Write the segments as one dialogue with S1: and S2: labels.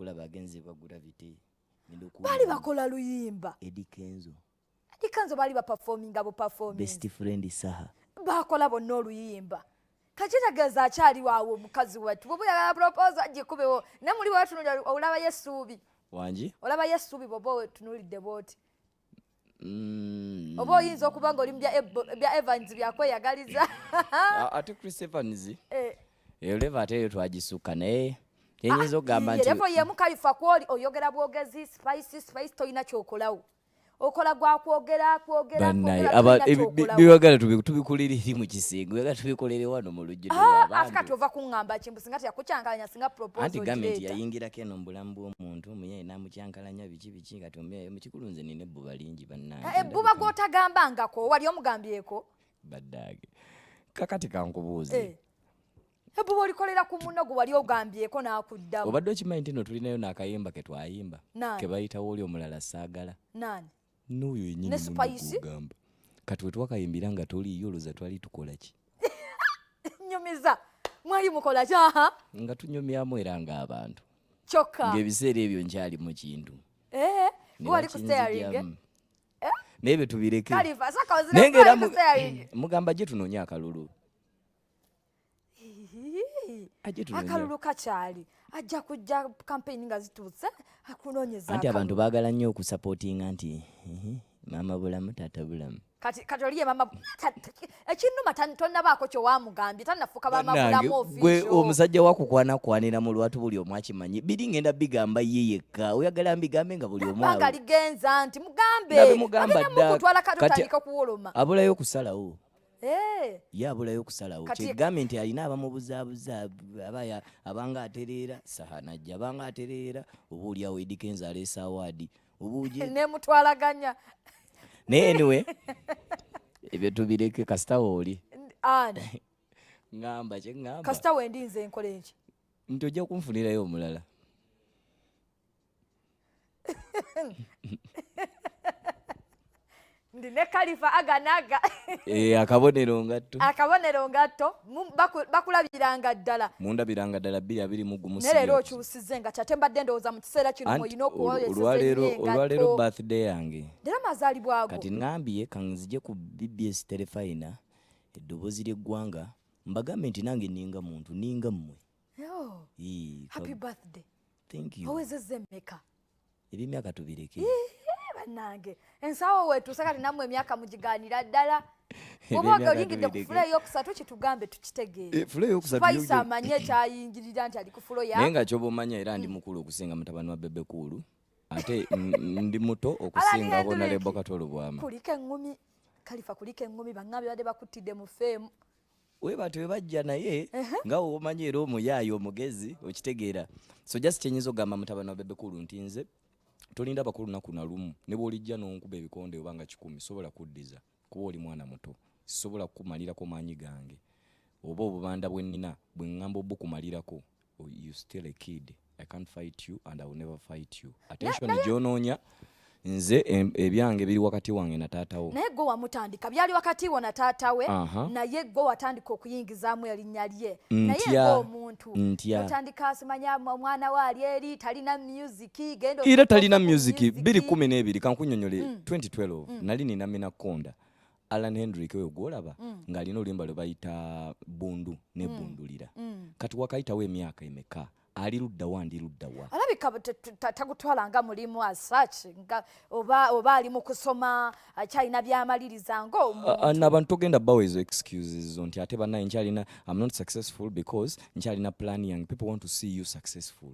S1: okulaba agenze bagula bite
S2: bali bakola luyimba
S1: Eddie Kenzo
S2: bali baperforminga bo performing
S1: best friend Saha
S2: bakola bonna oluyimba kakitegeeza akyali waawo omukazi wetu bwe buyagala propose ajje kubewo ne muli watunulira olaba yesuubi
S1: wangi
S2: olaba yesuubi bobo wetunulidde bwoti oba oyinza okuba ng'oli bya Evans byakweyagaliza
S1: ate Chris Evans oleva ate eyo twagisukka naye yenyinza okugamba nti
S2: yerevo yemu Kalifa kwoli oyogera bwogezi spice toyina kyokolawo okola gwa kwogera
S1: biwagala tubikuliriri mu kisinga wega tubikolere wano mu lujjudde
S2: afika tova kuŋŋamba kimbu singa tyakucyankalanya singa proposal
S1: anti gavumenti yayingirako eno mu bulamu bw'omuntu muye namukyankalanya biki kati omuyayo mukikulu nze nina ebbuba lingi bannange
S2: ebbuba gw'otagambangako wali omugambyeko
S1: baddage kakati kankubuuze
S2: ebbuba olikolera ku munno gwe wali ogambyeko n'akuddamu
S1: obadde okimanyi nti no tulinayo n'akayimba ke twayimba ke bayitawo oli omulala saagala
S2: nani
S1: n'oyo yennyini mugamba kati we twakayimbira nga toliyo olowooza twali tukola ki
S2: nyumiza mwali mukola ki
S1: nga tunyumyamu era ng'abantu
S2: kyokka
S1: ng'ebiseera ebyo nkyali mu kintu
S2: wali ku steering
S1: naye be tubireke
S2: Kalifa saka ozira ku steering
S1: mugamba gye tunoonya akalulu
S2: akalulu kakyali ajja kujja campaign nga zituuse akunoonyeza
S1: anti abantu baagala nnyo okusapootinga nti maama bulamu taata bulamu
S2: kati oliye maama ekinnuma tonnabaako kye wamugambye tannafuuka maama bulamu
S1: gwe omusajja wakukwanaakwanira mu lwatu buli omu akimanyi biri ngenda bigamba ye yekka oyagala mbigambe nga buli omu
S2: banga ligenza nti mugambe mukutwala katutandika kuwoloma
S1: abulayo okusalawo ye abulayo okusalawo kyegambe nti alina abamubuzaabuza abanga atereera sahanajja abanga atereera oba oliawo Eddie Kenzo aleesa awaadi obuuje
S2: nemutwalaganya
S1: naye anyway ebyo tubireke kasitawo oli ŋŋamba kyeŋŋamba
S2: kasitawo endi nze nkola enki
S1: nti ojja kunfunirayo omulala
S2: ndi ne Kalifa aganaga
S1: akabonero
S2: ngatto bakulabiranga ddala
S1: mundabiranga ddala 221
S2: ne leero okyusize nga kyate mbadde ndowooza mu kiseera kino olina
S1: olwaleero birthday yange
S2: ddala mazaalibwago
S1: kati ŋŋambye kanzije ku BBS Telefina eddoboozi ly'eggwanga mbagambe nti nange ninga muntu ninga mmwe
S2: happy birthday
S1: thank you
S2: owezezza emmeka
S1: ebyemyaka tubireke
S2: bannange ensawo wetuuse kati nammwe emyaka mugigaanira ddala oba olingidde ku fulo eyokusatu kitugambe tukitegeere Spice amanye ekyayingirira nti ali ku fulo
S1: naye nga kyoba omanya era ndi mukulu okusinga mutabani wa Bebe Cool ate ndi muto okusinga Honorable Katolo Bwama
S2: kuliko eŋŋumi Kalifa kuliko eŋŋumi baŋŋambe badde bakuttidde mu feemu
S1: webate webajja naye nga womanyi era omuyaayo omugezi okitegeera so just kyenyinza okugamba mutabani wa Bebe Cool nti nze tolinda bakulu naku na lumu ne bw'olijja n'onkuba ebikonde obanga 10 sobola kuddiza kuba oli mwana muto sisobola kukumalirako maanyi gange oba obubanda bwe nnina bwe ŋŋamba obukumalirako you still a kid I can't fight you and I will never fight you attention gyonoonya nze ebyange biri wakati wange na taatawo
S2: naye gwe wamutandika byali wakati wo na taatawe naye gwe watandika okuyingizaamu erinnya lye naye ng'omuntu otandika asimanya omwana we ali eri talina music
S1: era talina music 2012 kankunyonyole 2012 nali nina Minakonda Alan Hendrick oyo gwolaba ng'alina oluyimba lwe bayita Bundu ne Bundulira kati wakayitawo emyaka emeka ali ludda wa ndi ludda wa
S2: alabika tagutwalanga mulimu as such oba ali mu kusoma akyalina byamaliriza ng'omuntu
S1: n'abantu togenda bawo ezo excuses nti ate bannaye nkyalina I'm not successful because nkyalina plan young people want to see you successful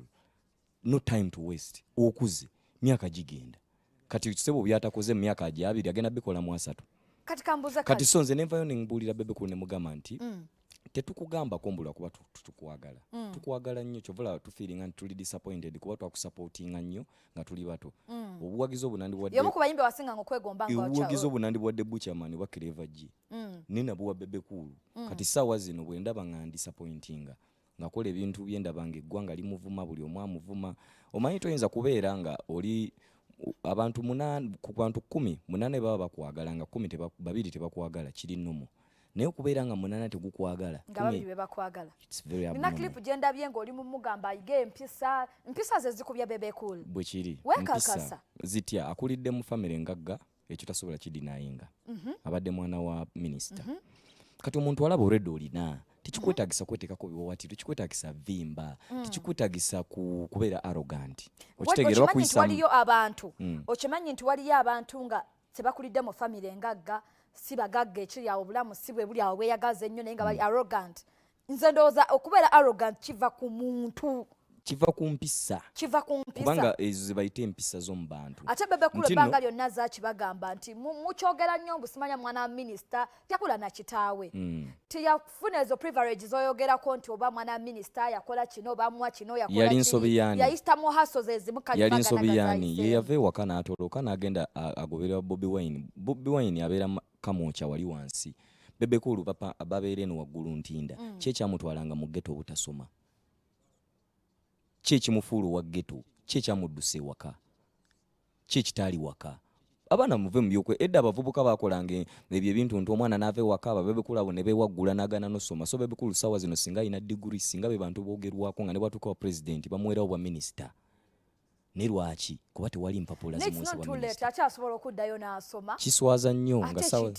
S1: no time to waste okuze myaka gigenda kati kisebo byatakoze myaka ajabiri agenda bikola mu 3 kati sonze nenvayo nengbuulira Bebe Cool ne mugamba nti tetukugamba kombula kuba tukwagala tukwagala nnyo kyovula tufiiringa nti tuli disappointed kuba twakusupportinga nnyo nga tuli bato obuwagizi obunandi bwadde
S2: yomu ku bayimbi wasinga ng'okwegomba nga
S1: obuwagizi obunandi bwadde Buchaman wa Clever G nina buwa Bebe Cool kati ssaawa zino bwe ndaba nga disappointinga ngakola ebintu byendaba nga eggwanga limuvuma buli omu amuvuma omanyi toyinza kubeera nga oli abantu 8 ku bantu 10 8 baba bakwagala nga 2 tebakwagala kiri nnomo naye okubeera nga munana tegukwagala
S2: nga babiri be bakwagala.
S1: It's very
S2: Nina
S1: abnormal.
S2: clip gye ndabye ng'oli mu mugamba ayige empisa ze zikubya Bebe Cool.
S1: bwe kiri
S2: Weekakasa.
S1: zitya akulidde mu famire engagga ekyo tasobola kidinayinga abadde mwana wa minisita kati omuntu alaba already olina tekikwetagisa kweteekako biwawati tekikwetagisa vimba tekikwetagisa kubeera arrogant okitegeera bakuyisa
S2: waliyo abantu okimanyi nti waliyo abantu nga tebakulidde mu famire engagga si bagagga ekiri awo obulamu si bwe buli awo bweyagaza ennyo naye nga bali arrogant. Nze ndowooza okubeera arrogant kiva ku muntu,
S1: kiva ku mpisa kubanga ezo ze bayita empisa z'omu bantu.
S2: Ate Bebe Cool ebbanga lyonna zakibagamba nti mukyogera nnyo mbusimanya mwana wa minisita yakula na kitaawe tiyafuna ezo privilege zoyogerako nti oba mwana wa minisita yakola kino oba amuwa kino
S1: yali nsobi yaani
S2: yayisitamu haso zezimu
S1: yali nsobi yaani ye yava ewaka n'atoloka n'agenda agoberera Bobi Wine. Bobi Wine abeera kamwokya wali wansi. Bebe Cool papa ababeera eno waggulu ntinda kyekyamutwalanga mu ghetto obutasoma kyekimufuula wa ghetto kyekyamuddusa ewaka kyekitaali waka. Abaana muve mu byokwe edda abavubuka bakolanga ebyo ebintu nti omwana n'ava ewaka aba Bebe Cool abo ne beewaggula n'agaana n'osoma. So Bebe Cool ssaawa zino singa alina diguri singa be bantu boogerwako nga ne bwatuuka pulezidenti bamuweerawo bwa minisita. Ne lwaki? Kuba tewali mpapula zimuwesa bwa minisita.
S2: akyasobola okuddayo n'asoma.
S1: Kiswaza nnyo nga ssaawa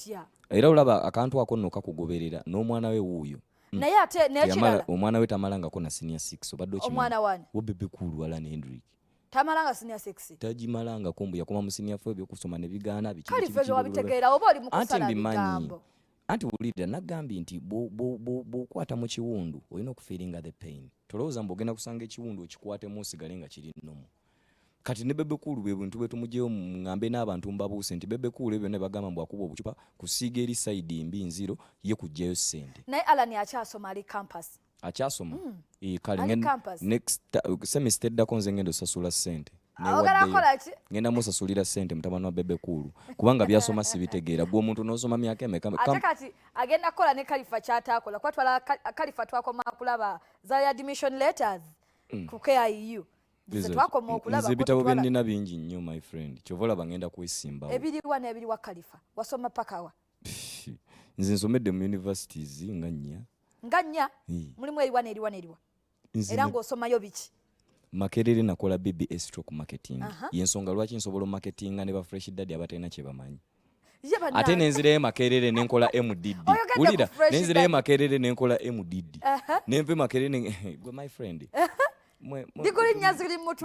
S1: era olaba akantu ako nno kakugoberera n'omwana we wuuyo.
S2: Naye ate n'ekirala
S1: omwana we tamalangako na senior 6 obadde okimanyi.
S2: Omwana wani
S1: wo Bebe Cool Alan Hendrick
S2: tamalanga senior 6
S1: tagimalangako mbu yakoma mu senior 4 ebyokusoma ne bigaana
S2: kalife wabitegeera oba oli mu kusala bigambo.
S1: Anti wulira nagambye nti bw'okwata mu kiwundu olina okufiiringa the pain. Tolowooza mbu ogenda kusanga ekiwundu okikwatemu osigale nga kiri nnomu. Kati ne Bebe Cool bwe bintu bwetumugyeyo ngambe n'abantu mbabuuse nti Bebe Cool ebyo ne bagamba mbu akuba obucupa kusiiga eri side mbi nziro ye kujjayo ssente.
S2: Naye Alan akyasoma ali campus.
S1: Akyasoma kale next semester eddako nze ngenda osasula ssente. Ngenda musasulira ssente mutabani wa Bebe Cool kubanga byasoma sibitegeera gwe omuntu n'osoma myaka emeka.
S2: Ate kati agenda kukola ne Khalifa kyataakola kwatwala Khalifa twakoma okulaba za admission letters ku KIU.
S1: Ebitabo bye nnina bingi nnyo my friend kyova olaba ngenda kwesimbawo.
S2: Ebiriwa n'ebiriwa Khalifa wasoma paka wa?
S1: Nze nsomedde mu universities nga nnya
S2: mulimu eriwa n'eriwa era ng'osomayo biki?
S1: Makerere nakola BBS stroke marketing yensonga lwaki nsobola marketinga ne ba Fresh Daddy abatalina kye bamanyi. Ate nenzirayo Makerere nenkola MDD. Wulira nenzirayo Makerere nenkola MDD. Nenve Makerere gwe my friend.
S2: Diguli nnyazi ziri mu